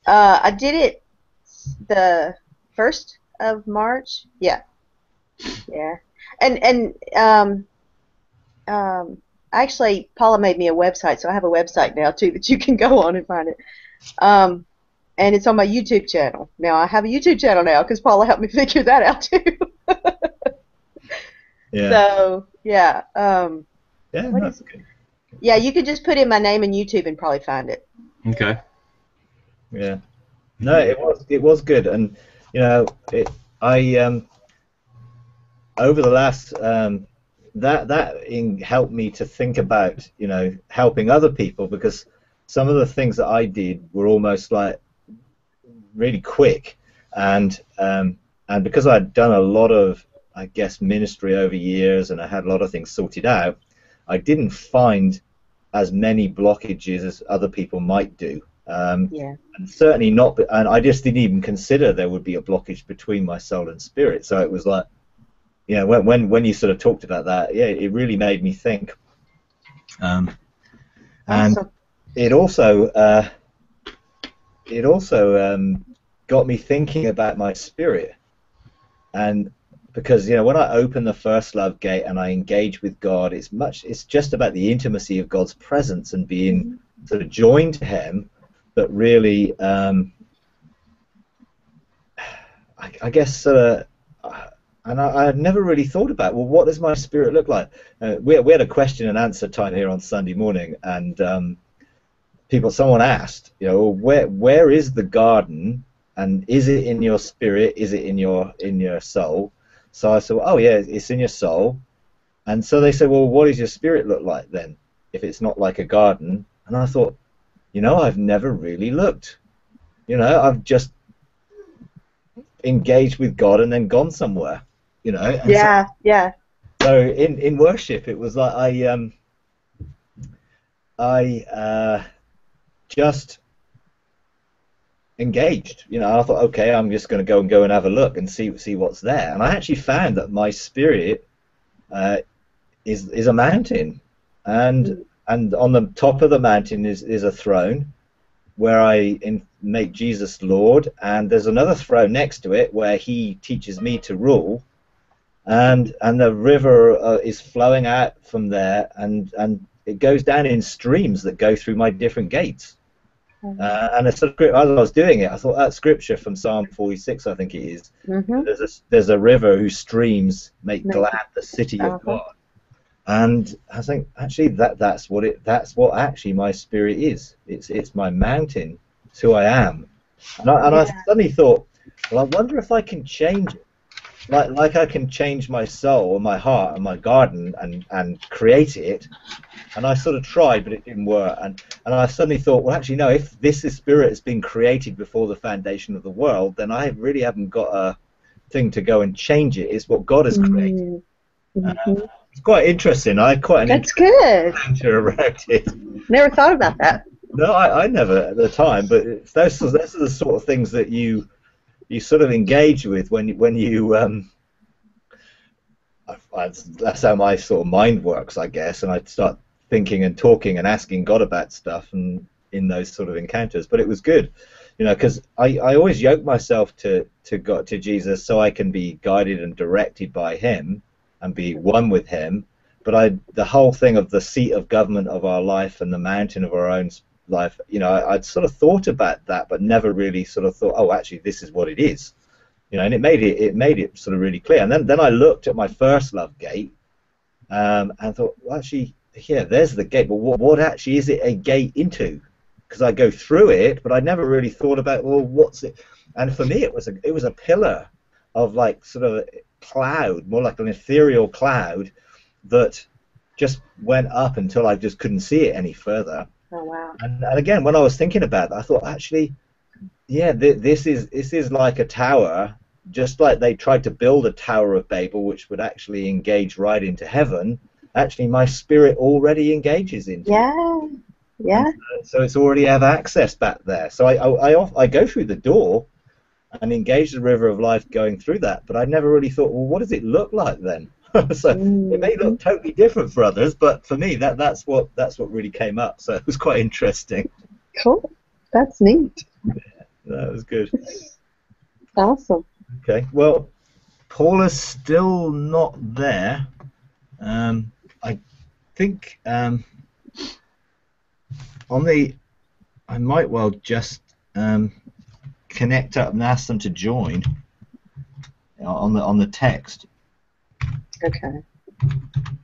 I did it the 1st of March. Yeah, yeah. And actually, Paula made me a website, so I have a website now too that you can go on and find it. Um, and it's on my YouTube channel. Now I have a YouTube channel now because Paula helped me figure that out too. Yeah. So yeah, Yeah, what that's is? good. Yeah, you could just put in my name in YouTube and probably find it. Okay. Yeah. No, it was good, and you know, I over the last that helped me to think about helping other people, because some of the things that I did were almost like really quick, and and because I'd done a lot of, I guess, ministry over years, and I had a lot of things sorted out, I didn't find as many blockages as other people might do. Yeah. And certainly not, and I just didn't even consider there would be a blockage between my soul and spirit. So it was like, when you sort of talked about that, yeah, it really made me think. And Awesome. it also got me thinking about my spirit, and because when I open the first love gate and I engage with God, it's just about the intimacy of God's presence and being Hmm. sort of joined to Him, but really, I guess sort of. And I had never really thought about, well, what does my spirit look like? We had a question and answer time here on Sunday morning, and someone asked, where is the garden, and is it in your spirit? Is it in your soul? So I said, oh yeah, it's in your soul. And so they said, well, what does your spirit look like then, if it's not like a garden? And I thought, I've never really looked. I've just engaged with God and then gone somewhere. And so, Yeah, yeah. in worship, it was like I just engaged. I thought, okay, I'm just going to go and have a look and see what's there. And I actually found that my spirit is a mountain, and Mm. on the top of the mountain is a throne where I make Jesus Lord, and there's another throne next to it where He teaches me to rule, and the river is flowing out from there, and it goes down in streams that go through my different gates. And as I was doing it, I thought that scripture from Psalm 46, I think it is. Mm-hmm. There's a river whose streams make Make glad the city of Uh-huh. God. And I think actually that's what actually my spirit is. It's my mountain. It's who I am. And I Yeah. suddenly thought, well, I wonder if I can change it. Like I can change my soul and my heart and my garden and create it. And I sort of tried, but it didn't work. And I suddenly thought, well, actually, no, if this spirit has been created before the foundation of the world, then I really haven't got a thing to go and change it. It's what God has created. Mm-hmm. It's quite interesting. I had quite an That's interesting good. encounter around it. Never thought about that. No, I never at the time, but those are the sort of things that you sort of engage with when you that's how my sort of mind works, I guess, and I start thinking and talking and asking God about stuff, and in those sort of encounters. But it was good, because I always yoke myself to God, to Jesus, so I can be guided and directed by Him and be one with Him. But the whole thing of the seat of government of our life and the mountain of our own life, I'd sort of thought about that, but never really sort of thought, oh, actually, this is what it is. And it made it sort of really clear. And then I looked at my first love gate, and thought, well, actually, yeah, there's the gate. But what actually is it a gate into? Because I go through it, but I never really thought about, well, what's it? And for me, it was a pillar of like sort of cloud, more like an ethereal cloud that just went up until I just couldn't see it any further. Oh wow. And again, when I was thinking about that, I thought, actually, yeah, this is like a tower, just like they tried to build a Tower of Babel, which would actually engage right into heaven. Actually, my spirit already engages into it. Yeah. Yeah. And so it's already have access back there. So I go through the door and engage the river of life going through that, but I never really thought, well, what does it look like then? So it may Mm-hmm. look totally different for others, but for me, that's what really came up. So it was quite interesting. Cool. That's neat. That was good. Awesome. Okay. Well, Paula's still not there. I think I might well just connect up and ask them to join on the text. Okay.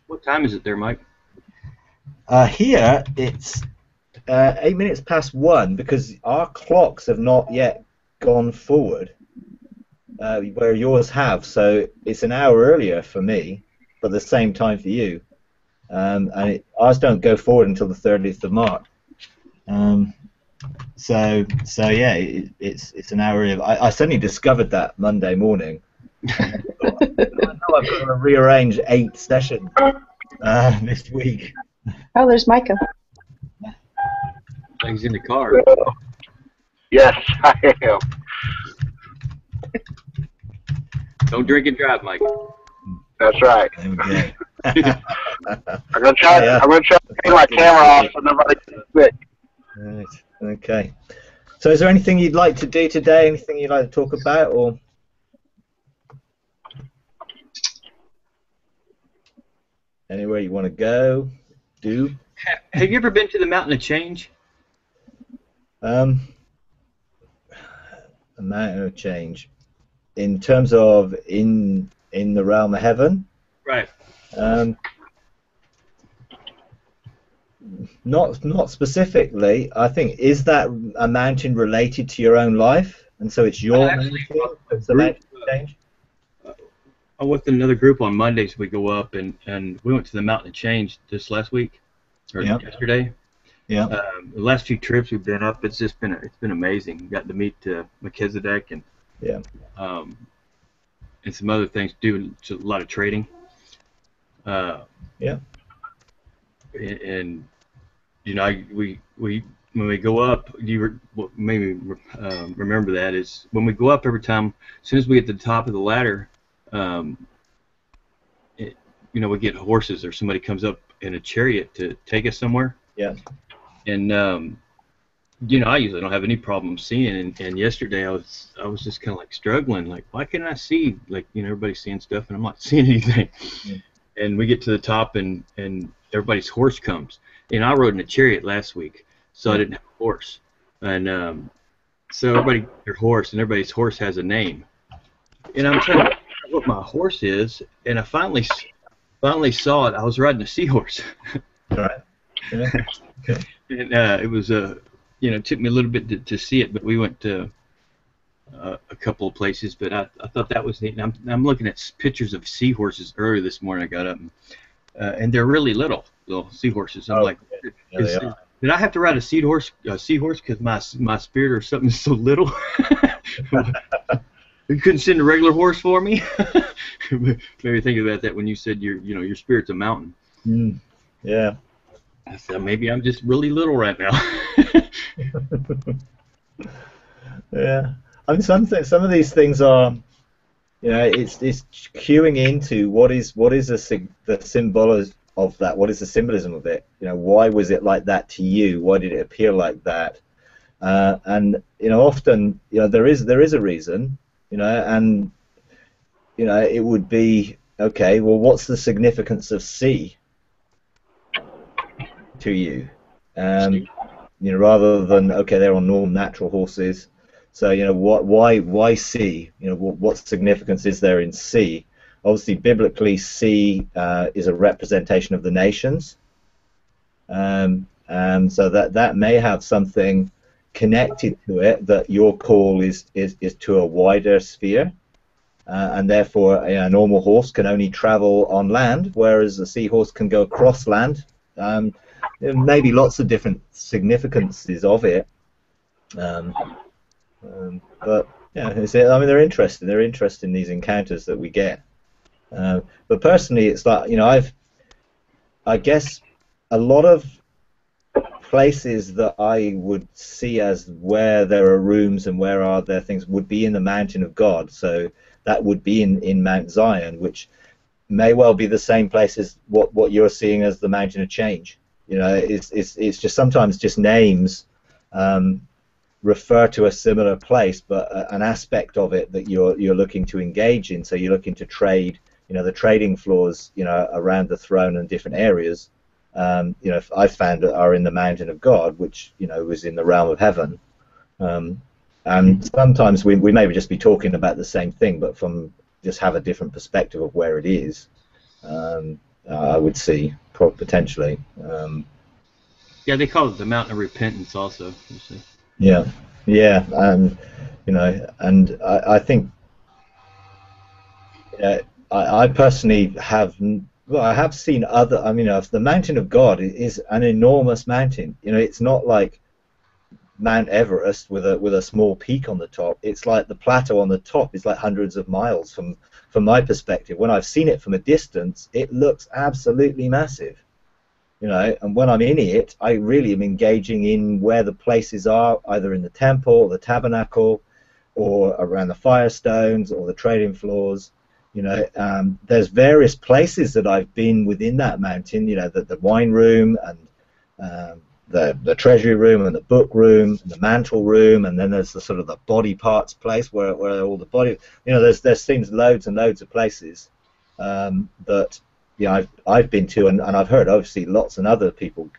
What time is it there, Mike? Here it's 8 minutes past 1 because our clocks have not yet gone forward, where yours have. So it's an hour earlier for me, but the same time for you. And ours don't go forward until the 30th of March. So yeah, it's an hour earlier. I suddenly discovered that Monday morning. I know I've got to rearrange 8 sessions this week. Oh, there's Micah. He's in the car. Yes, I am. Don't drink and drive, Mike. That's right. Okay. I'm gonna try. Yeah. I'm gonna try to turn my camera off so nobody gets sick. Right. Okay. So, is there anything you'd like to do today? Anything you'd like to talk about, or anywhere you want to go? Do? Have you ever been to the Mountain of Change? A mountain of change. In terms of in the realm of heaven. Right. Not specifically. I think, is that a mountain related to your own life, and so it's your mountain? It's a mountain of change. I'm with another group on Mondays. We go up and we went to the Mountain of Change this last week or yesterday. Yeah. The last few trips we've been up, it's been amazing. We got to meet Melchizedek and and some other things. Do a lot of trading. Yeah. And you know, we when we go up, maybe remember that is when we go up every time. As soon as we get to the top of the ladder, you know, we get horses or somebody comes up in a chariot to take us somewhere. Yeah. And you know, I usually don't have any problem seeing. And yesterday I was just kind of like struggling, like why can't I see? Like, you know, everybody's seeing stuff and I'm not seeing anything. Yeah. And we get to the top and everybody's horse comes. And I rode in a chariot last week, so I didn't have a horse. And so their horse, and everybody's horse has a name. And I'm trying to figure out what my horse is, and I finally saw it. I was riding a seahorse. All right. Yeah. Okay. And it was you know, it took me a little bit to see it, but we went to a couple of places. But I thought that was neat. And I'm looking at pictures of seahorses earlier this morning. I got up, and they're really little seahorses. I'm like, did I have to ride a seahorse because my spirit or something is so little? You couldn't send a regular horse for me? Maybe think about that when you said your spirit's a mountain. Yeah. I said maybe I'm just really little right now. Yeah. I mean, some of these things are, you know, it's cueing into what is the symbol of that. What is the symbolism of it? You know, why was it like that to you? Why did it appear like that? And you know, often, you know, there is a reason. You know, and you know, it would be okay. Well, what's the significance of C to you? You know, rather than okay, they're on normal natural horses. So you know, why C? You know, what significance is there in C? Obviously, biblically, C is a representation of the nations, and so that may have something connected to it, that your call is to a wider sphere, and therefore a normal horse can only travel on land, whereas a seahorse can go across land. There may be lots of different significances of it, but yeah, I mean, they're interested in these encounters that we get. But personally, it's like, you know, I guess a lot of places that I would see as where there are rooms and where are there things would be in the mountain of God. So that would be in Mount Zion, which may well be the same place as what you're seeing as the mountain of change. You know, it's just sometimes just names refer to a similar place, but an aspect of it that you're looking to engage in. So you're looking to trade, the trading floors, around the throne and different areas. I've found that are in the mountain of God, which is in the realm of heaven. And sometimes we maybe just be talking about the same thing, but from just have a different perspective of where it is. I would see potentially. Yeah, they call it the mountain of repentance, also. You see. Yeah, yeah, and I think I personally have. Well, I have seen other. I mean, the mountain of God is an enormous mountain. It's not like Mount Everest with a small peak on the top. It's like the plateau on the top is like hundreds of miles from my perspective. When I've seen it from a distance, it looks absolutely massive. And when I'm in it, I really am engaging in where the places are, either in the temple or the tabernacle, or around the firestones or the trading floors. There's various places that I've been within that mountain. The wine room and the treasury room and the book room and the mantle room, and then there's the sort of the body parts place where all the body. There seems loads and loads of places that. I've been to, and I've heard obviously lots and other people,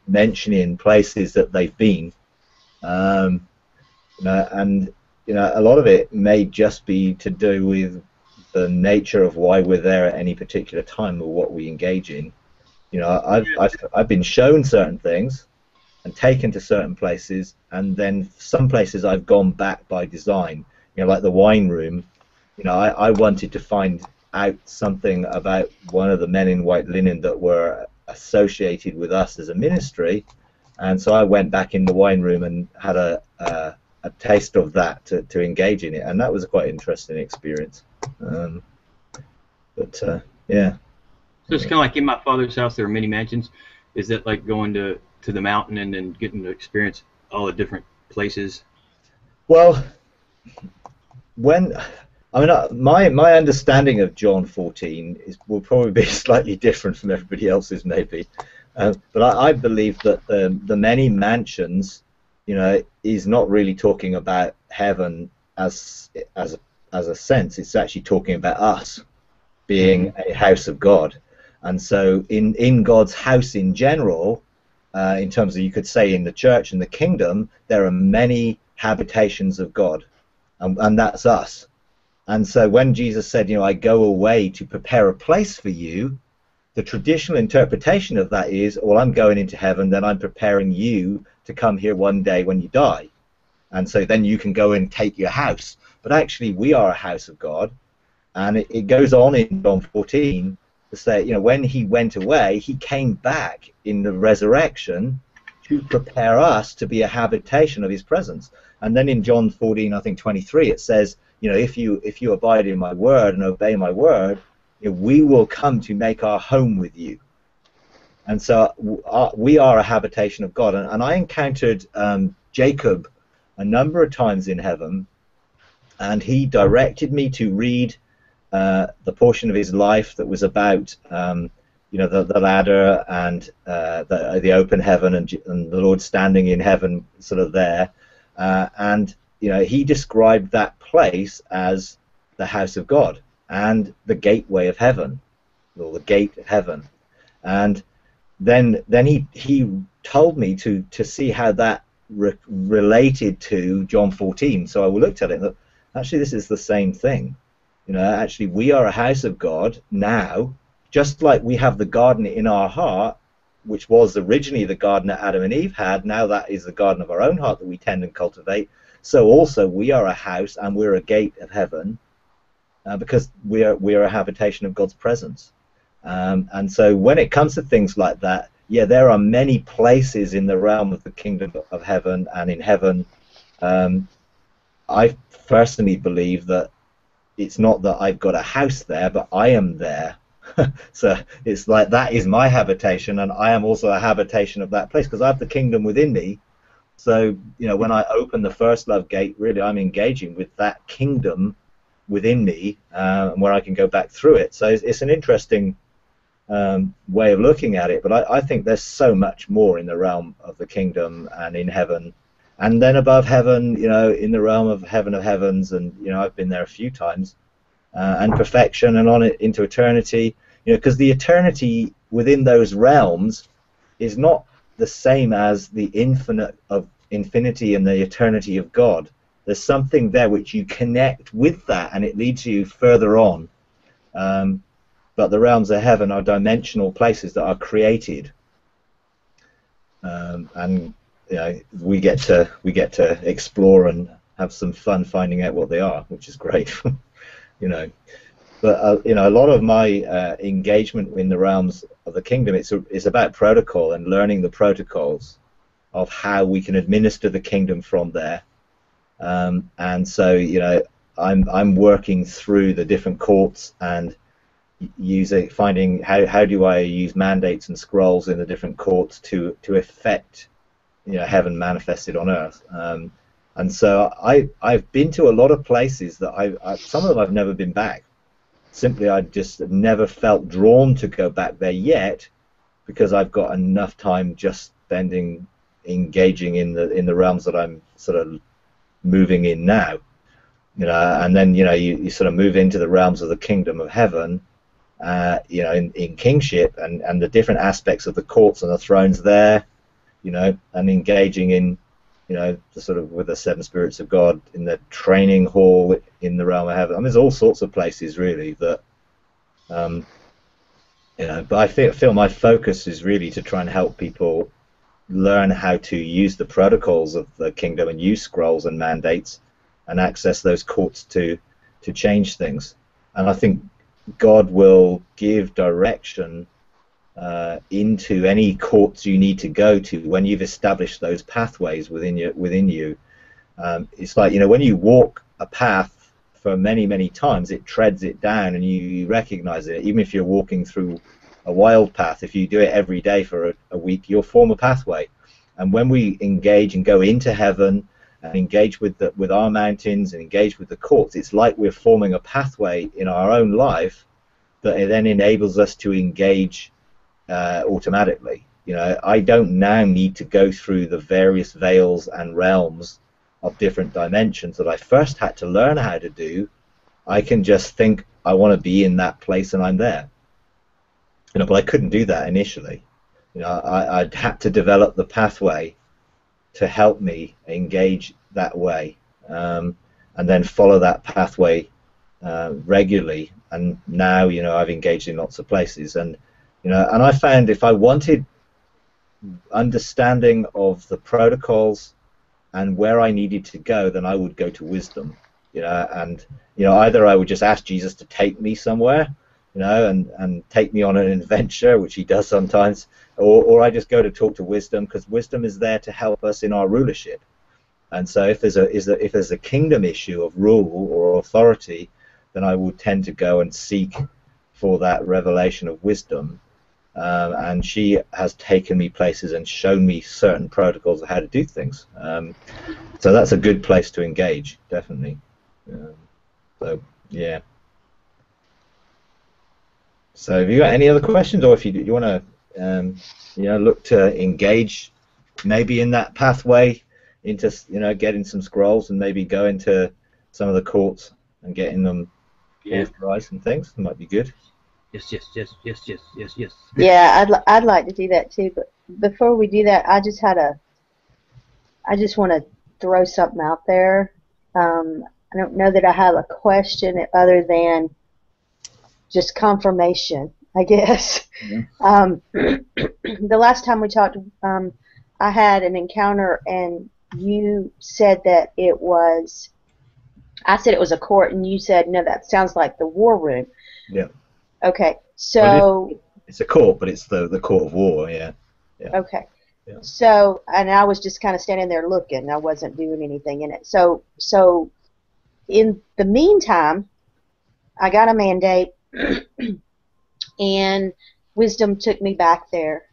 mentioning places that they've been, and a lot of it may just be to do with the nature of why we're there at any particular time or what we engage in. I've been shown certain things and taken to certain places, and then some places I've gone back by design. Like the wine room. I wanted to find out something about one of the men in white linen that were associated with us as a ministry, and so I went back in the wine room and had a taste of that to engage in it, and that was a quite interesting experience. Yeah. So it's kind of like in my father's house, there are many mansions. Is that like going to the mountain and then getting to experience all the different places? Well, my understanding of John 14 will probably be slightly different from everybody else's, maybe, but I believe that the many mansions, is not really talking about heaven as a sense. It's actually talking about us being a house of God, and so in God's house in general, in terms of, you could say, in the church and the kingdom, there are many habitations of God, and that's us. And so when Jesus said, I go away to prepare a place for you, the traditional interpretation of that is, well, I'm going into heaven, then I'm preparing you to come here one day when you die. And so then you can go and take your house. But actually, we are a house of God. And it goes on in John 14 to say, when he went away, he came back in the resurrection to prepare us to be a habitation of his presence. And then in John 14, I think 23, it says, if you abide in my word and obey my word, we will come to make our home with you. And so we are a habitation of God. And I encountered Jacob a number of times in heaven, and he directed me to read the portion of his life that was about the ladder and the open heaven and the Lord standing in heaven, sort of there, and he described that place as the house of God and the gateway of heaven, or the gate of heaven. And then he told me to see how that related to John 14. So I looked at it and thought, actually, this is the same thing. Actually, we are a house of God now, just like we have the garden in our heart, which was originally the garden that Adam and Eve had. Now that is the garden of our own heart that we tend and cultivate. So also we are a house and we're a gate of heaven, because we are a habitation of God's presence. And so when it comes to things like that, yeah, there are many places in the realm of the kingdom of heaven and in heaven. I personally believe that it's not that I've got a house there, but I am there. So it's like that is my habitation, and I am also a habitation of that place because I have the kingdom within me. So when I open the first love gate, really I'm engaging with that kingdom within me, where I can go back through it. So it's an interesting way of looking at it. But I think there's so much more in the realm of the kingdom and in heaven, and then above heaven, in the realm of heaven of heavens, and I've been there a few times, and perfection, and on it into eternity. Because the eternity within those realms is not the same as the infinity and the eternity of God. There's something there which you connect with that, and it leads you further on. But the realms of heaven are dimensional places that are created, and we get to explore and have some fun finding out what they are, which is great. But a lot of my engagement in the realms of the kingdom, it's about protocol and learning the protocols of how we can administer the kingdom from there. And so I'm working through the different courts and finding how do I use mandates and scrolls in the different courts to affect heaven manifested on earth. And so I've been to a lot of places that some of them I've never been back. Simply, I just never felt drawn to go back there yet, because I've got enough time just spending engaging in the realms that I'm sort of moving in now. And then you sort of move into the realms of the kingdom of heaven, in kingship, and the different aspects of the courts and the thrones there, and engaging in the sort of with the seven spirits of God in the training hall in the realm of heaven. I mean, there's all sorts of places really that, but I feel my focus is really to try and help people learn how to use the protocols of the kingdom and use scrolls and mandates and access those courts to change things. And I think God will give direction into any courts you need to go to when you've established those pathways within you. It's like when you walk a path for many times, it treads it down and you recognize it. Even if you're walking through a wild path, if you do it every day for a week, you'll form a pathway. And when we engage and go into heaven and engage with our mountains and engage with the courts, it's like we're forming a pathway in our own life that it then enables us to engage automatically. I don't now need to go through the various veils and realms of different dimensions that I first had to learn how to do. I can just think I want to be in that place and I'm there. But I couldn't do that initially. I'd had to develop the pathway to help me engage that way, and then follow that pathway regularly. And now, I've engaged in lots of places, and I found if I wanted understanding of the protocols and where I needed to go, then I would go to wisdom. And either I would just ask Jesus to take me somewhere, and take me on an adventure, which he does sometimes, or I just go to talk to wisdom, because wisdom is there to help us in our rulership. And so if there's a kingdom issue of rule or authority, then I would tend to go and seek for that revelation of wisdom. And she has taken me places and shown me certain protocols of how to do things. So that's a good place to engage, definitely. So yeah. So have you got any other questions, or if you want to, look to engage, maybe in that pathway into, getting some scrolls and maybe go into some of the courts and getting them authorized and things, it might be good. Yes. Yeah, I'd like to do that too. But before we do that, I just want to throw something out there. I don't know that I have a question other than just confirmation, I guess. Mm-hmm. The last time we talked, I had an encounter, and you said that I said it was a court, and you said, no, that sounds like the war room. Yeah. Okay, so... Well, it's a court, but it's the court of war, yeah. Okay. Yeah. So, and I was just kind of standing there looking. I wasn't doing anything in it. So in the meantime, I got a mandate, and wisdom took me back there,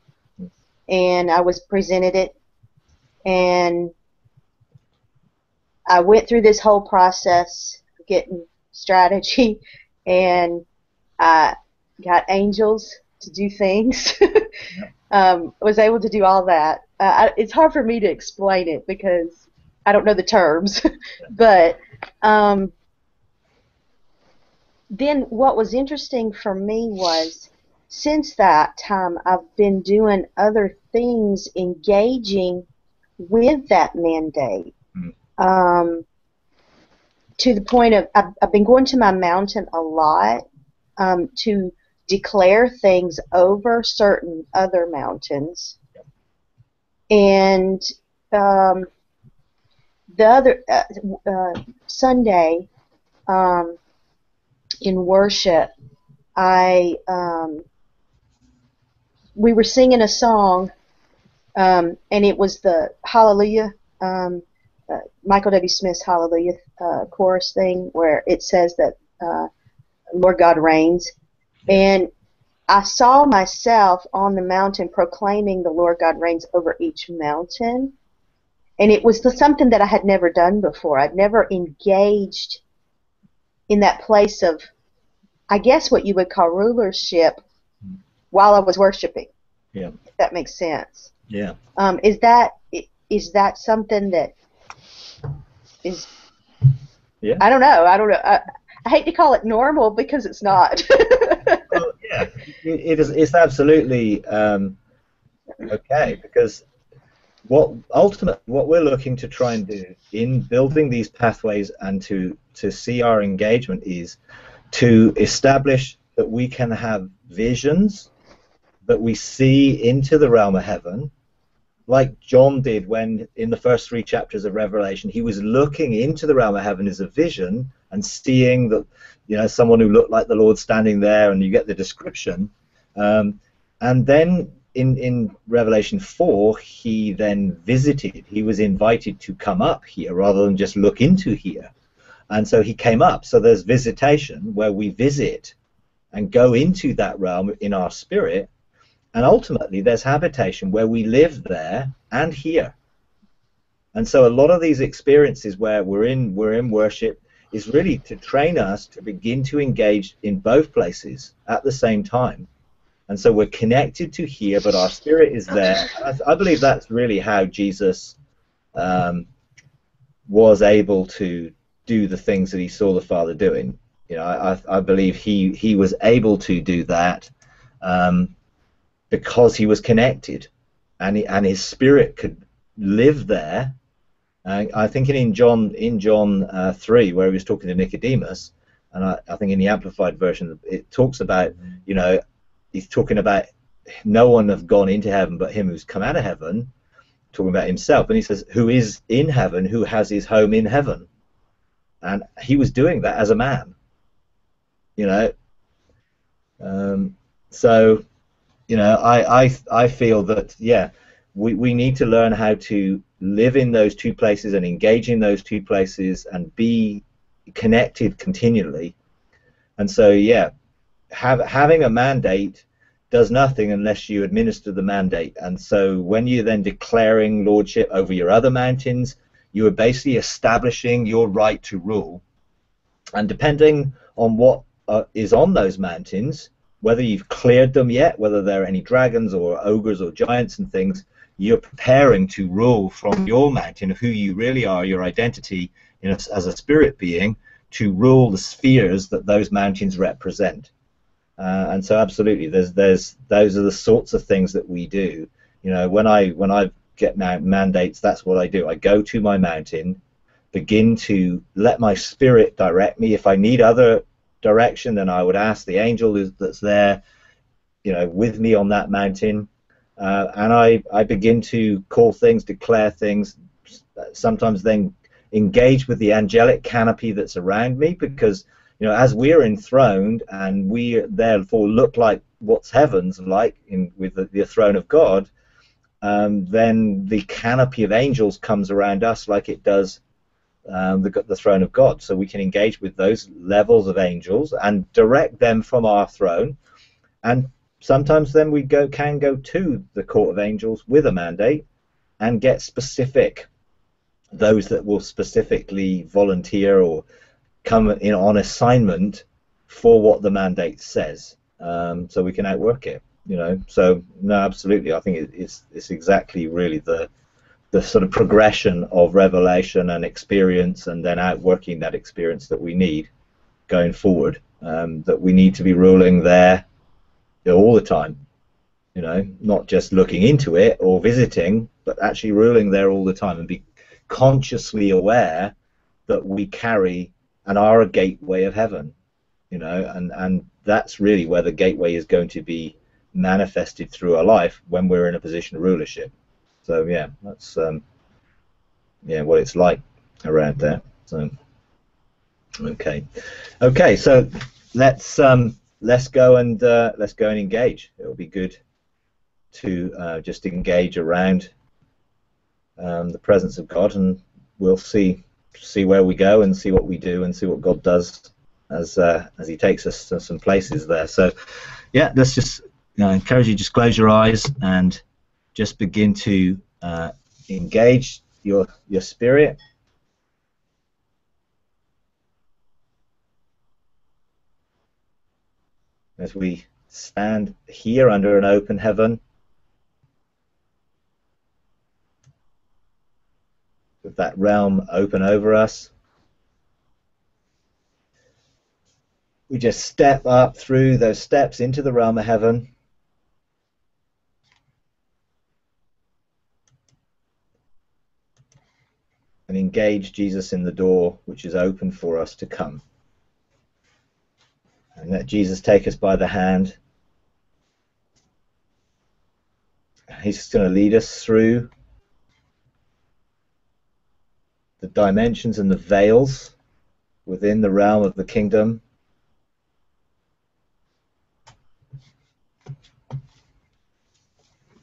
and I was presented it, and I went through this whole process, getting strategy, and I got angels to do things. Was able to do all that. It's hard for me to explain it because I don't know the terms, but then what was interesting for me was since that time I've been doing other things engaging with that mandate. Um, to the point of I've been going to my mountain a lot to declare things over certain other mountains. And the other Sunday in worship, we were singing a song, and it was the Hallelujah, Michael W. Smith's Hallelujah chorus thing, where it says that Lord God reigns. And I saw myself on the mountain proclaiming the Lord God reigns over each mountain. And it was something that I had never done before. I'd never engaged in that place of, I guess, what you would call rulership while I was worshiping. Yeah. If that makes sense. Yeah. Is that something that is? Yeah. I don't know. I hate to call it normal because it's not. Well, yeah, it is. It's absolutely okay, because what we're looking to try and do in building these pathways and to see our engagement is to establish that we can have visions, that we see into the realm of heaven, like John did when in the first 3 chapters of Revelation he was looking into the realm of heaven as a vision and seeing that, you know, someone who looked like the Lord standing there, and you get the description. And then in Revelation 4 he then visited. He was invited to come up here rather than just look into here, and so he came up. So there's visitation where we visit and go into that realm in our spirit. And ultimately, there's habitation where we live there and here. And so a lot of these experiences where we're in worship is really to train us to begin to engage in both places at the same time. And so we're connected to here, but our spirit is there. I believe that's really how Jesus was able to do the things that he saw the Father doing. You know, I believe he was able to do that. Because he was connected, and his spirit could live there. I think in John 3, where he was talking to Nicodemus, and I think in the Amplified version it talks about, you know, he's talking about no one have gone into heaven but him who's come out of heaven, talking about himself, and he says who is in heaven, who has his home in heaven, and he was doing that as a man, you know. So, you know, I feel that, yeah, we need to learn how to live in those two places and engage in those two places and be connected continually. And so, yeah, having a mandate does nothing unless you administer the mandate. And so when you're then declaring lordship over your other mountains, you are basically establishing your right to rule. And depending on what is on those mountains, whether you've cleared them yet, whether there are any dragons or ogres or giants and things, you're preparing to rule from your mountain of who you really are, your identity as a spirit being, to rule the spheres that those mountains represent. And so absolutely, those are the sorts of things that we do. You know, when I get mandates, that's what I do. I go to my mountain, begin to let my spirit direct me. If I need other direction, then I would ask the angel that's there, you know, with me on that mountain, and I begin to call things, declare things, sometimes then engage with the angelic canopy that's around me, because, you know, as we're enthroned and we therefore look like what's heaven's like with the throne of God, then the canopy of angels comes around us like it does the throne of God. So we can engage with those levels of angels and direct them from our throne. And sometimes then we can go to the court of angels with a mandate and get specific, those that will specifically volunteer or come in on assignment for what the mandate says, so we can outwork it, you know. So no, absolutely, I think it's exactly really the the sort of progression of revelation and experience, and then outworking that experience that we need going forward. That we need to be ruling there all the time, you know, not just looking into it or visiting, but actually ruling there all the time, and be consciously aware that we carry and are a gateway of heaven, you know, and that's really where the gateway is going to be manifested through our life when we're in a position of rulership. So yeah, that's yeah, what it's like around there. So okay, so let's go and engage. It'll be good to just engage around the presence of God, and we'll see where we go and see what we do and see what God does as He takes us to some places there. So yeah, let's just encourage you, just close your eyes and just begin to engage your spirit. As we stand here under an open heaven, with that realm open over us, we just step up through those steps into the realm of heaven, and engage Jesus in the door which is open for us to come. And let Jesus take us by the hand. He's just going to lead us through the dimensions and the veils within the realm of the kingdom.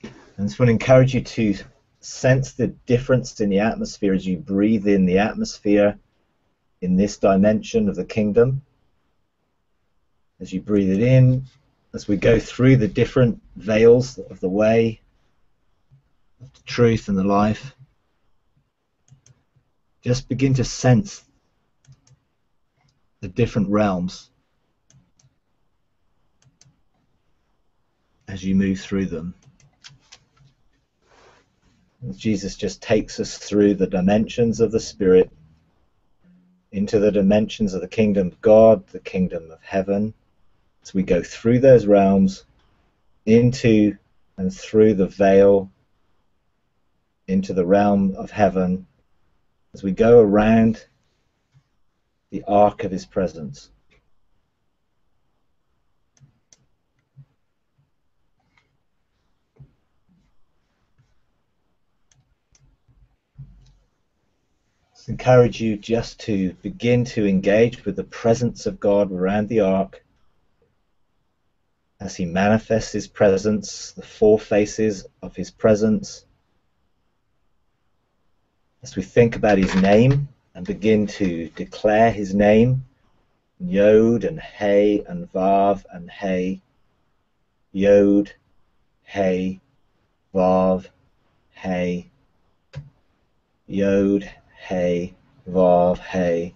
And I just want to encourage you to sense the difference in the atmosphere as you breathe in the atmosphere in this dimension of the kingdom. As you breathe it in, as we go through the different veils of the way, of the truth and the life, just begin to sense the different realms as you move through them. Jesus just takes us through the dimensions of the Spirit into the dimensions of the kingdom of God, the kingdom of heaven. As we go through those realms, into and through the veil, into the realm of heaven, as we go around the ark of His presence. I encourage you just to begin to engage with the presence of God around the ark as He manifests His presence, the four faces of His presence. As we think about His name and begin to declare His name, Yod and Hey and Vav and Hey, Yod, Hey, Vav, Hey, Yod, Hey, Vav, Hey.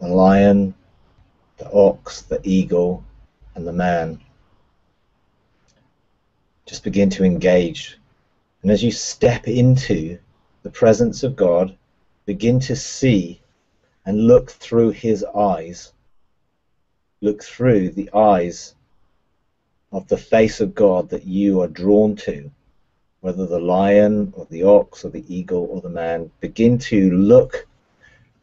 The lion, the ox, the eagle, and the man. Just begin to engage. And as you step into the presence of God, begin to see and look through His eyes. Look through the eyes of the face of God that you are drawn to, whether the lion or the ox or the eagle or the man. Begin to look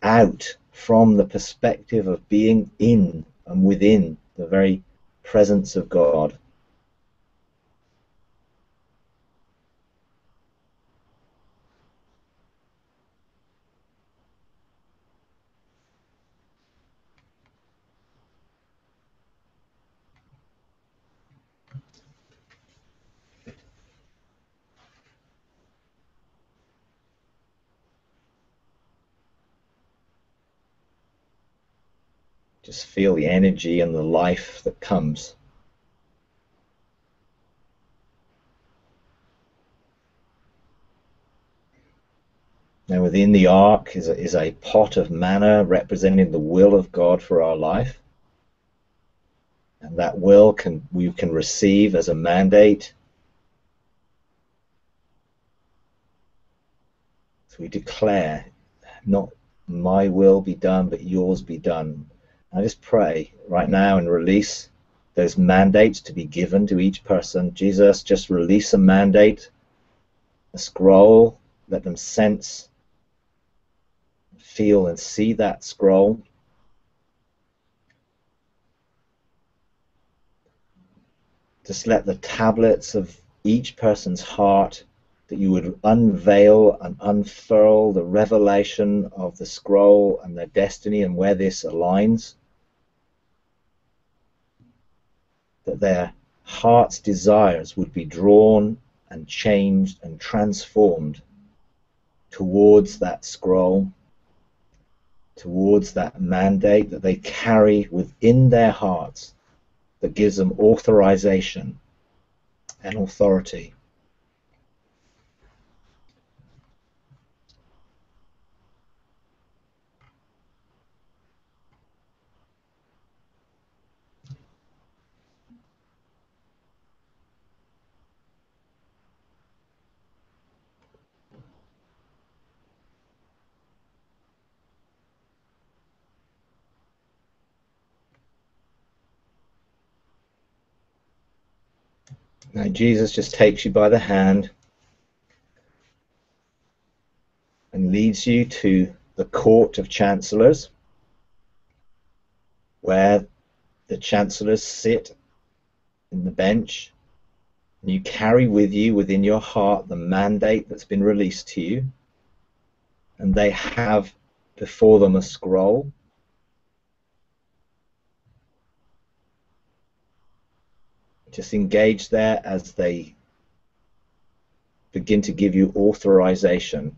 out from the perspective of being in and within the very presence of God. Just feel the energy and the life that comes. Now within the ark is a pot of manna representing the will of God for our life. And that will we can receive as a mandate. So we declare, not my will be done, but yours be done. I just pray right now and release those mandates to be given to each person. Jesus, just release a mandate, a scroll, let them sense, feel, and see that scroll. Just let the tablets of each person's heart, that you would unveil and unfurl the revelation of the scroll and their destiny and where this aligns, that their heart's desires would be drawn and changed and transformed towards that scroll, towards that mandate that they carry within their hearts, that gives them authorization and authority. Now Jesus just takes you by the hand and leads you to the court of chancellors, where the chancellors sit in the bench, and you carry with you within your heart the mandate that's been released to you, and they have before them a scroll. Just engage there as they begin to give you authorization.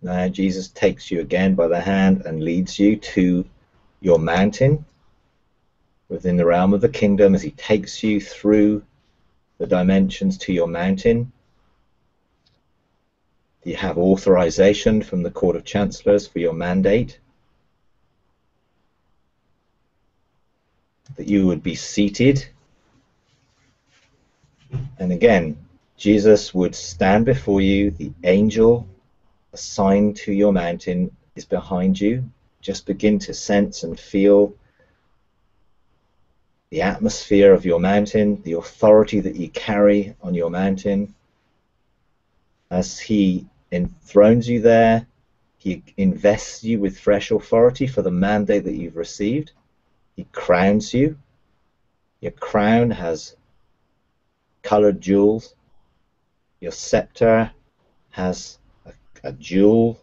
Now Jesus takes you again by the hand and leads you to your mountain within the realm of the kingdom. As he takes you through the dimensions to your mountain, you have authorization from the Court of Chancellors for your mandate, that you would be seated. And again, Jesus would stand before you. The angel assigned to your mountain is behind you. Just begin to sense and feel the atmosphere of your mountain, the authority that you carry on your mountain. As he enthrones you there, he invests you with fresh authority for the mandate that you've received. He crowns you. Your crown has colored jewels. Your scepter has a jewel.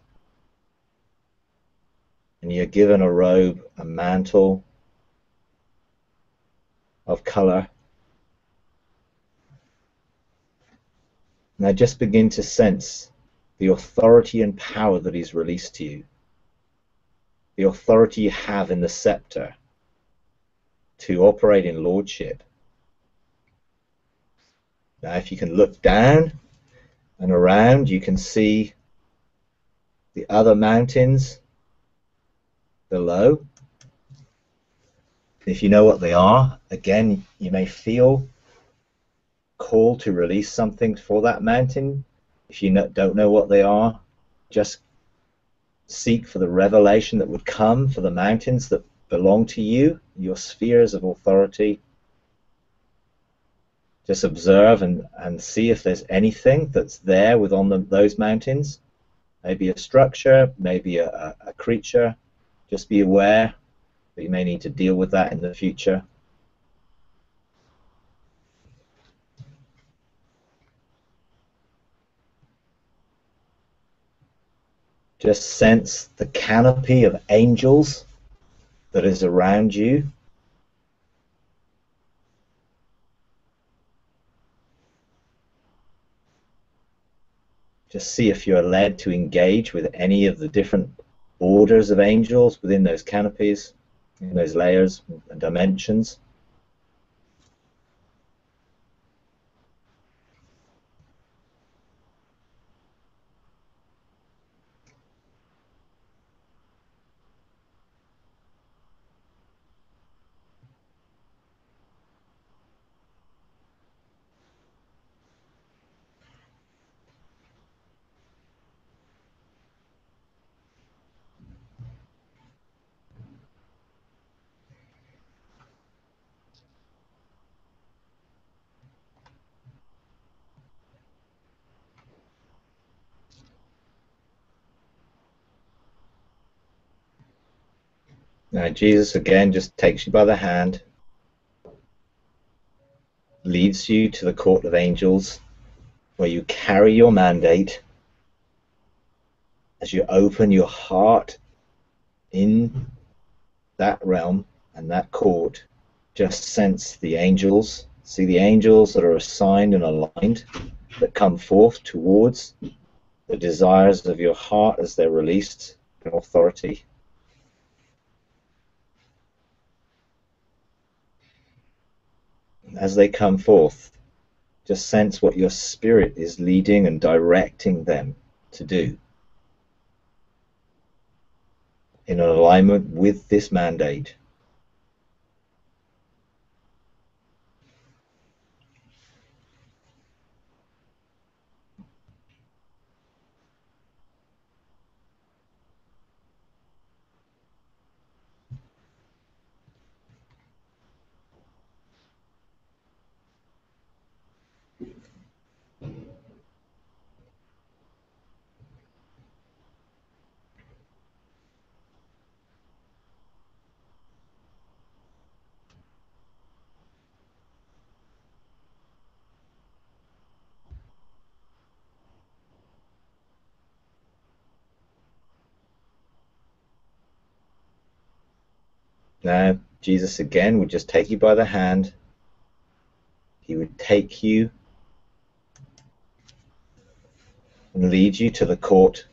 And you're given a robe, a mantle of color. Now just begin to sense the authority and power that he's released to you. The authority you have in the scepter to operate in lordship. Now if you can look down and around, you can see the other mountains below. If you know what they are, again, you may feel called to release something for that mountain. If you don't know what they are, just seek for the revelation that would come for the mountains that belong to you, your spheres of authority. Just observe and see if there's anything that's there within those mountains. Maybe a structure, maybe a creature. Just be aware that you may need to deal with that in the future. Just sense the canopy of angels that is around you. Just see if you're led to engage with any of the different orders of angels within those canopies, in those layers and dimensions. Now Jesus again just takes you by the hand, leads you to the court of angels, where you carry your mandate. As you open your heart in that realm and that court, just sense the angels, see the angels that are assigned and aligned, that come forth towards the desires of your heart as they're released in authority. As they come forth, just sense what your spirit is leading and directing them to do in an alignment with this mandate. Now, Jesus again would just take you by the hand. He would take you and lead you to the court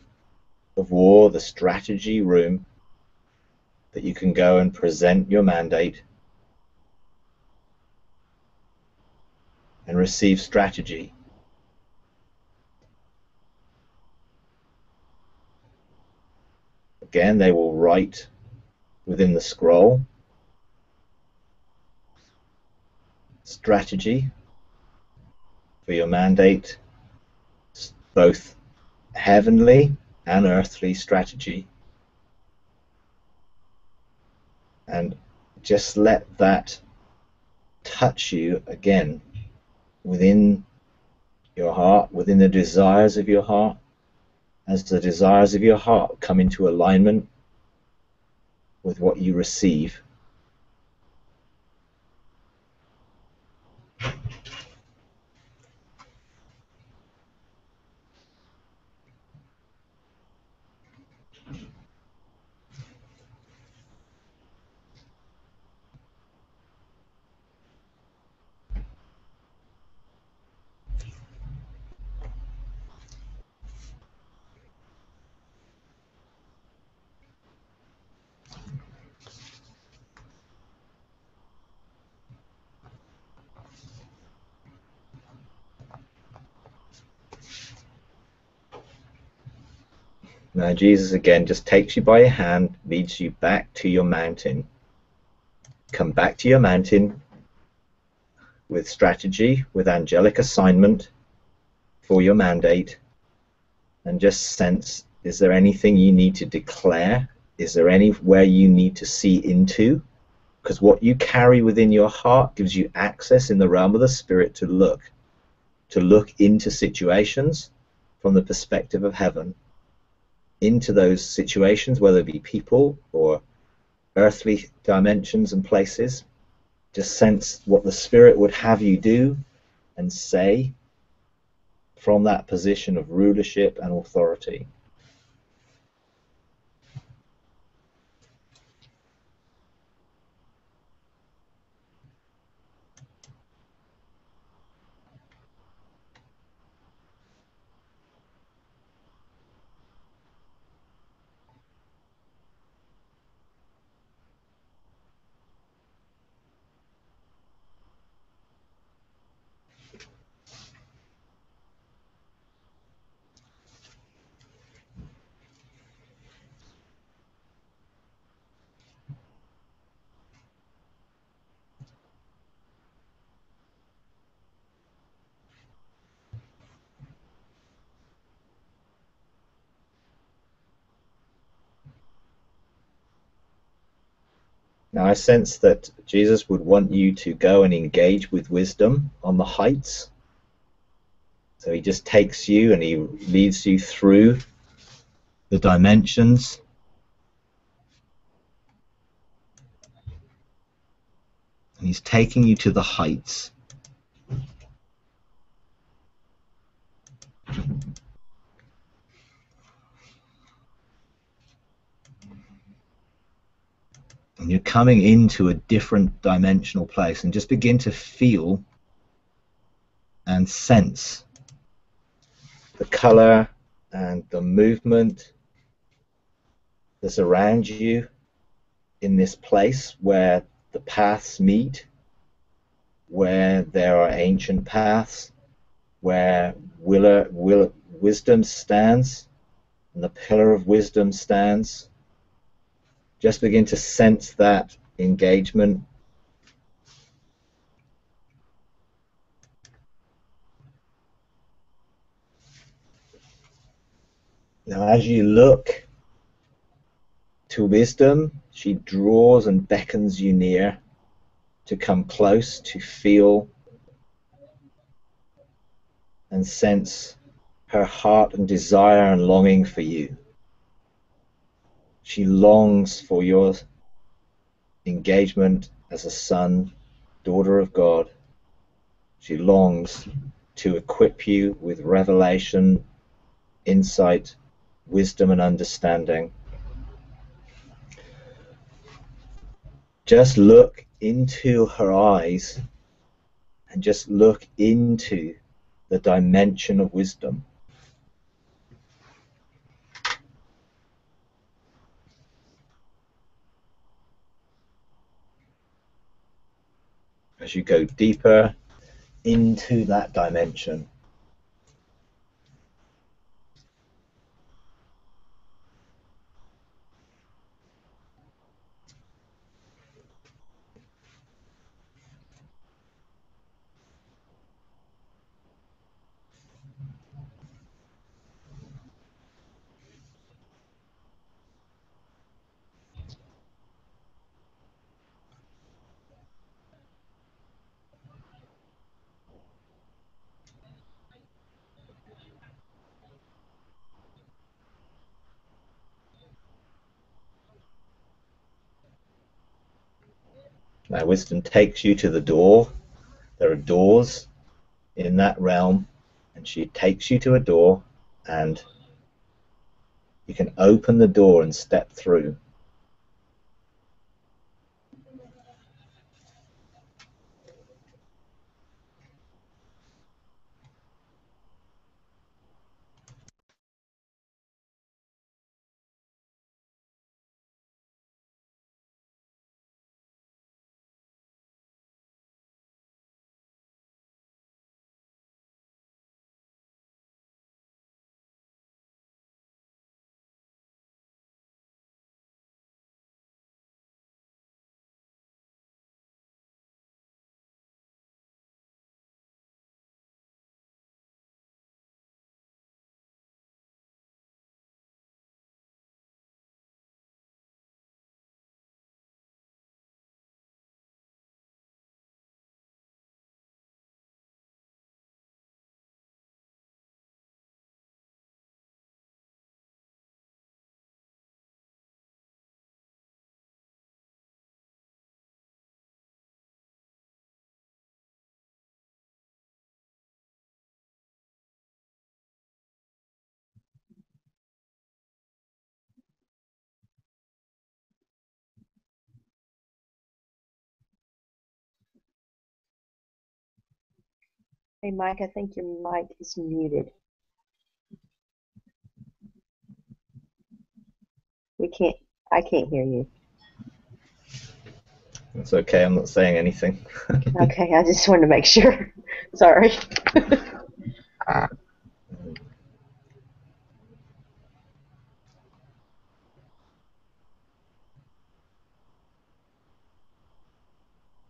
of war, the strategy room, that you can go and present your mandate and receive strategy. Again, they will write within the scroll strategy for your mandate, both heavenly and earthly strategy. And just let that touch you again within your heart, within the desires of your heart, as the desires of your heart come into alignment with what you receive. Now Jesus again just takes you by your hand, leads you back to your mountain. Come back to your mountain with strategy, with angelic assignment for your mandate, and just sense, is there anything you need to declare? Is there anywhere you need to see into? Because what you carry within your heart gives you access in the realm of the spirit to look into situations from the perspective of heaven, into those situations, whether it be people or earthly dimensions and places. Just sense what the Spirit would have you do and say from that position of rulership and authority. Now I sense that Jesus would want you to go and engage with wisdom on the heights. So he just takes you and he leads you through the dimensions. And he's taking you to the heights. And you're coming into a different dimensional place, and just begin to feel and sense the color and the movement that's around you in this place where the paths meet, where there are ancient paths, where wisdom stands and the pillar of wisdom stands. Just begin to sense that engagement. Now as you look to wisdom, she draws and beckons you near to come close, to feel and sense her heart and desire and longing for you. She longs for your engagement as a son, daughter of God. She longs to equip you with revelation, insight, wisdom, and understanding. Just look into her eyes and just look into the dimension of wisdom. As you go deeper into that dimension, now wisdom takes you to the door. There are doors in that realm, and she takes you to a door, and you can open the door and step through. Hey, Mike, I think your mic is muted. I can't hear you. It's okay, I'm not saying anything. Okay, I just wanted to make sure. Sorry.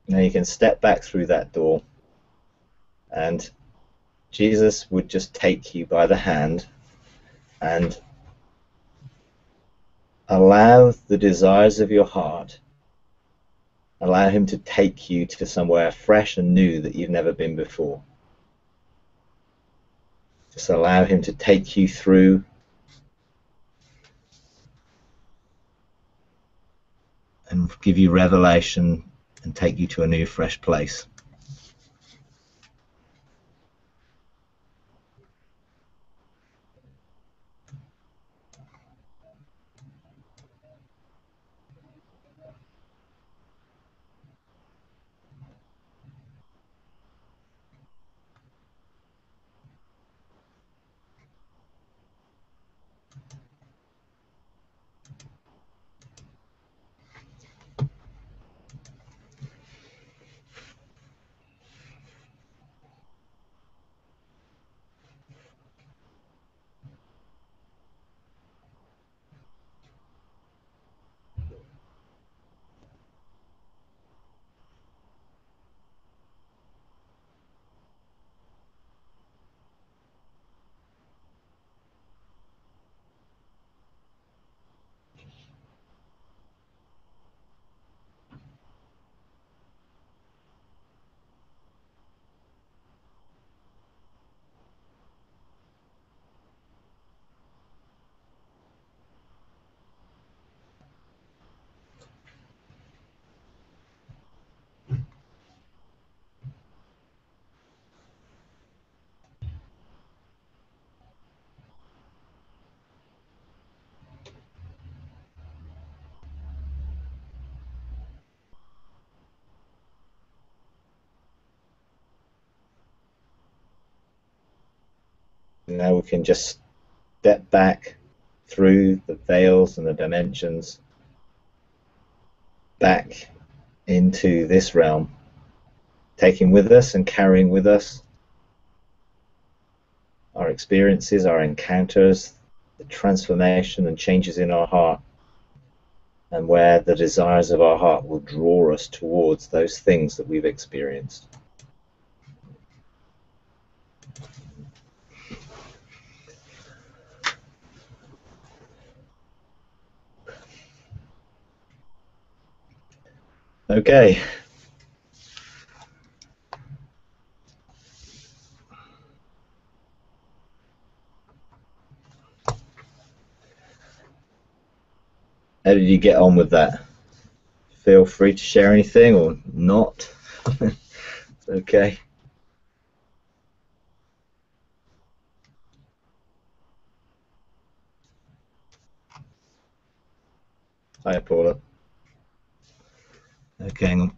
Now you can step back through that door, and Jesus would just take you by the hand and allow the desires of your heart Allow him to take you to somewhere fresh and new that you've never been before. Just allow him to take you through and give you revelation and take you to a new, fresh place. Now we can just step back through the veils and the dimensions back into this realm, taking with us and carrying with us our experiences, our encounters, the transformation and changes in our heart, and where the desires of our heart will draw us towards those things that we've experienced. Okay. How did you get on with that? Feel free to share anything or not. It's okay. Hi, Paula. Okay, hang on.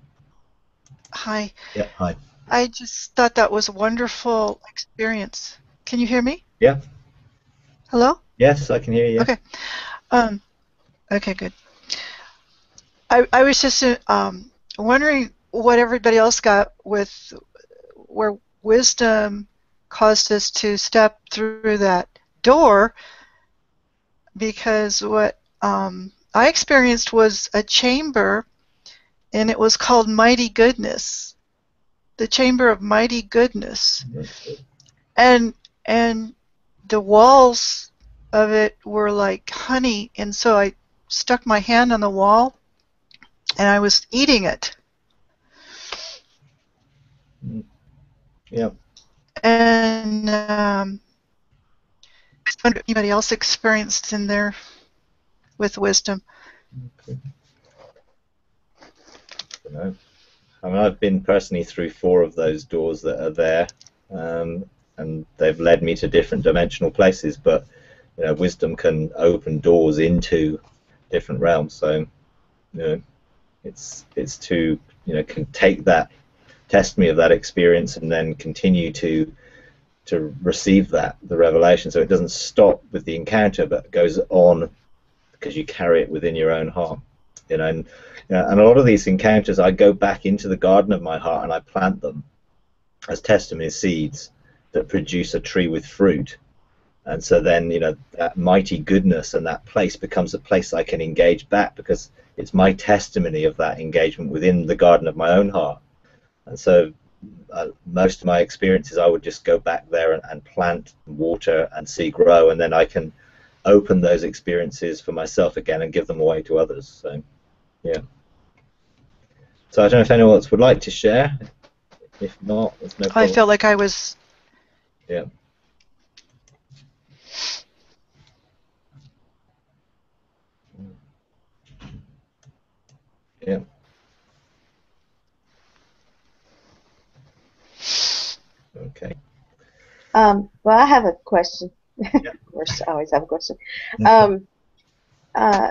Hi. Yeah, hi. I just thought that was a wonderful experience. Can you hear me? Yeah. Hello? Yes, I can hear you. Okay. Okay, good. I was just wondering what everybody else got with where wisdom caused us to step through that door, because what I experienced was a chamber, and it was called Mighty Goodness, the Chamber of Mighty Goodness. And the walls of it were like honey, and so I stuck my hand on the wall and I was eating it. Yeah. And I wonder if anybody else experienced in there with wisdom. Okay. I mean, I've been personally through 4 of those doors that are there, and they've led me to different dimensional places. But you know, wisdom can open doors into different realms. So you know, it's to, you know, can take that testimony of that experience and then continue to receive the revelation. So it doesn't stop with the encounter, but goes on because you carry it within your own heart. You know, and a lot of these encounters, I go back into the garden of my heart and I plant them as testimony seeds that produce a tree with fruit. And so then, you know, that mighty goodness and that place becomes a place I can engage back, because it's my testimony of that engagement within the garden of my own heart. And so most of my experiences, I would just go back there and plant, water, and see grow, and then I can open those experiences for myself again and give them away to others. So, yeah. So I don't know if anyone else would like to share. If not, there's no I problem. felt like I was. Yeah. Yeah. Okay. Well, I have a question. Yeah. Of course, I always have a question. Um, uh,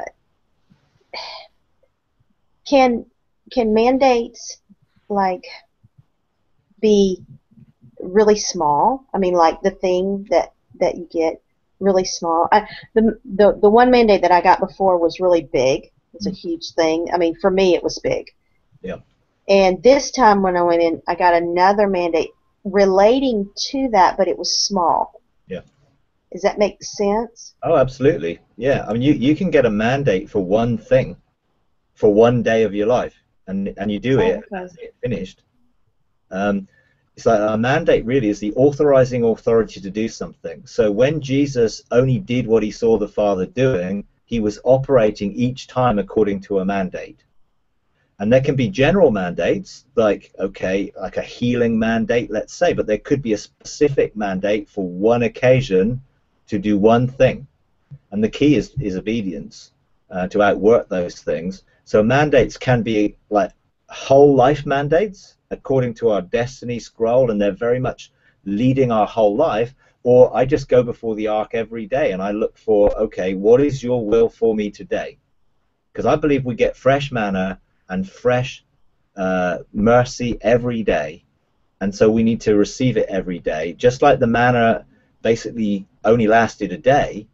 can mandates like be really small? I mean, like the thing that you get really small. The one mandate that I got before was really big. It was a huge thing. I mean, for me, it was big. Yeah. And this time when I went in, I got another mandate relating to that, but it was small. Yeah. Does that make sense? Oh, absolutely. Yeah. I mean, you can get a mandate for one thing, for one day of your life, and you do it, and that's it, finished. It's like a mandate really is the authorizing authority to do something. So when Jesus only did what he saw the Father doing, he was operating each time according to a mandate. And there can be general mandates, like, okay, like a healing mandate, let's say, but there could be a specific mandate for one occasion to do one thing. And the key is obedience, to outwork those things. So mandates can be like whole life mandates according to our destiny scroll, and they're very much leading our whole life. Or I just go before the ark every day and I look for, okay, what is your will for me today? Because I believe we get fresh manna and fresh mercy every day, and so we need to receive it every day. Just like the manna basically only lasted a day,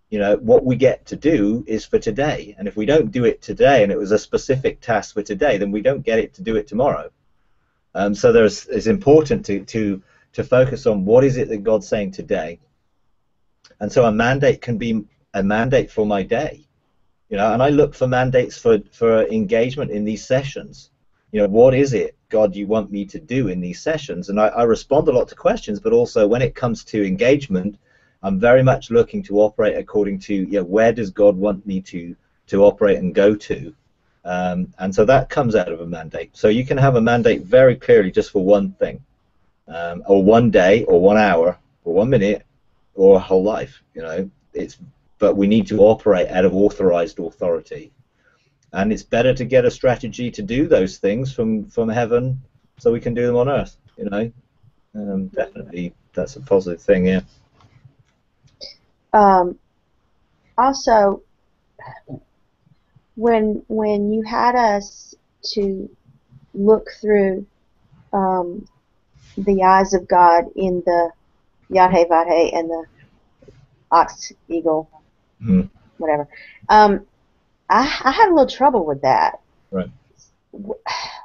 you know, what we get to do is for today, and if we don't do it today, and it was a specific task for today, then we don't get it to do it tomorrow. So it's important to focus on what is it that God's saying today, and so a mandate can be a mandate for my day. You know, and I look for mandates for engagement in these sessions. You know, what is it, God, you want me to do in these sessions? And I respond a lot to questions, but also when it comes to engagement, I'm very much looking to operate according to, you know, where does God want me to operate and go to? And so that comes out of a mandate. So you can have a mandate very clearly just for one thing, or one day, or 1 hour, or 1 minute, or a whole life. You know, but we need to operate out of authorized authority, and it's better to get a strategy to do those things from heaven, so we can do them on earth. You know, definitely that's a positive thing. Yeah. Also, when you had us to look through the eyes of God in the Yad-Heh Vav-Heh and the ox, eagle, whatever, I had a little trouble with that. Right.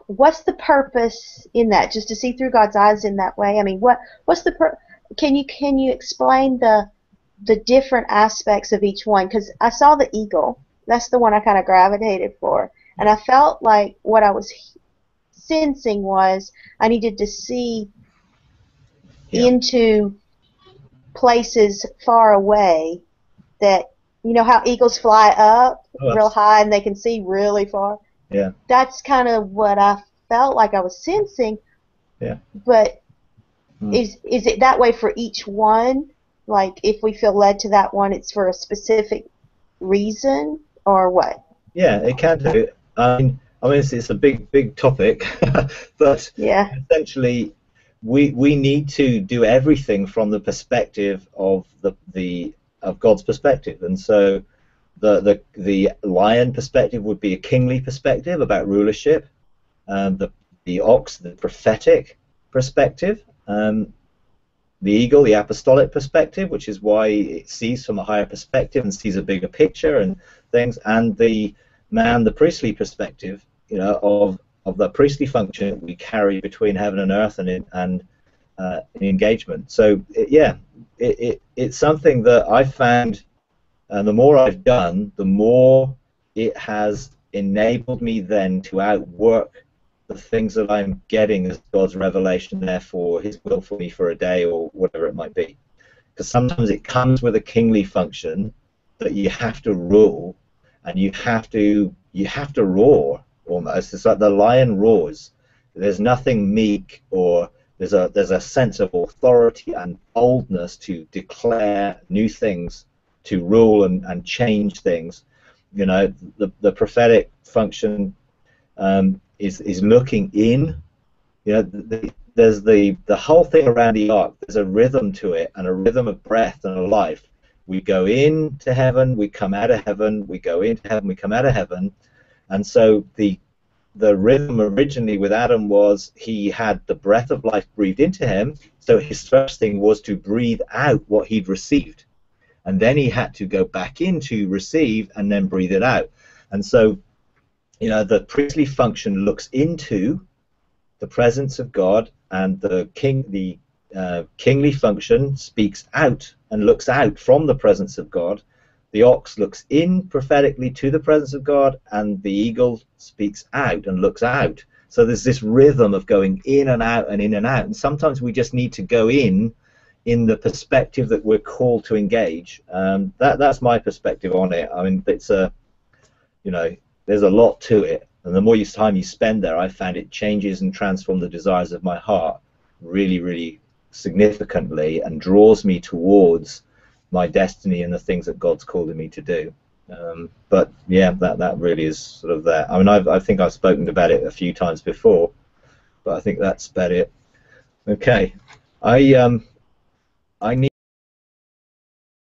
What's the purpose in that? Just to see through God's eyes in that way? I mean, what's the can you explain the different aspects of each one? Because I saw the eagle. That's the one I kind of gravitated for, and I felt like what I was sensing was I needed to see into places far away, that, you know how eagles fly up real high and they can see really far? Yeah. That's kind of what I felt like I was sensing. Yeah. But is it that way for each one? Like, if we feel led to that one, it's for a specific reason, or what? Yeah, it can do. I mean it's a big topic, but yeah, essentially we need to do everything from the perspective of of God's perspective. And so the lion perspective would be a kingly perspective about rulership, the ox, the prophetic perspective, the eagle, the apostolic perspective, which is why it sees from a higher perspective and sees a bigger picture and things, and the man, the priestly perspective, you know, of the priestly function we carry between heaven and earth and in engagement. So it's something that I've found, and the more I've done, the more it has enabled me then to outwork the things that I'm getting as God's revelation there for His will for me for a day or whatever it might be. Because sometimes it comes with a kingly function that you have to rule, and you have to roar. almost. It's like the lion roars. There's nothing meek, or there's a sense of authority and boldness to declare new things, to rule and change things. You know, the prophetic function is looking in. You know, there's the whole thing around the ark. There's a rhythm to it, and a rhythm of breath and a life. We go into heaven, we come out of heaven. We go into heaven, we come out of heaven. And so the rhythm originally with Adam was he had the breath of life breathed into him. So his first thing was to breathe out what he'd received, and then he had to go back in to receive and then breathe it out. And so, you know, the priestly function looks into the presence of God, and the kingly function speaks out and looks out from the presence of God. The ox looks in prophetically to the presence of God, and the eagle speaks out and looks out. So there's this rhythm of going in and out and in and out, and sometimes we just need to go in the perspective that we're called to engage. That's my perspective on it. I mean, it's you know, there's a lot to it. And the more time you spend there, I found it changes and transforms the desires of my heart really, really significantly, and draws me towards my destiny and the things that God's calling me to do. But yeah, that really is sort of there. I mean, I think I've spoken about it a few times before, but I think that's about it. Okay, I need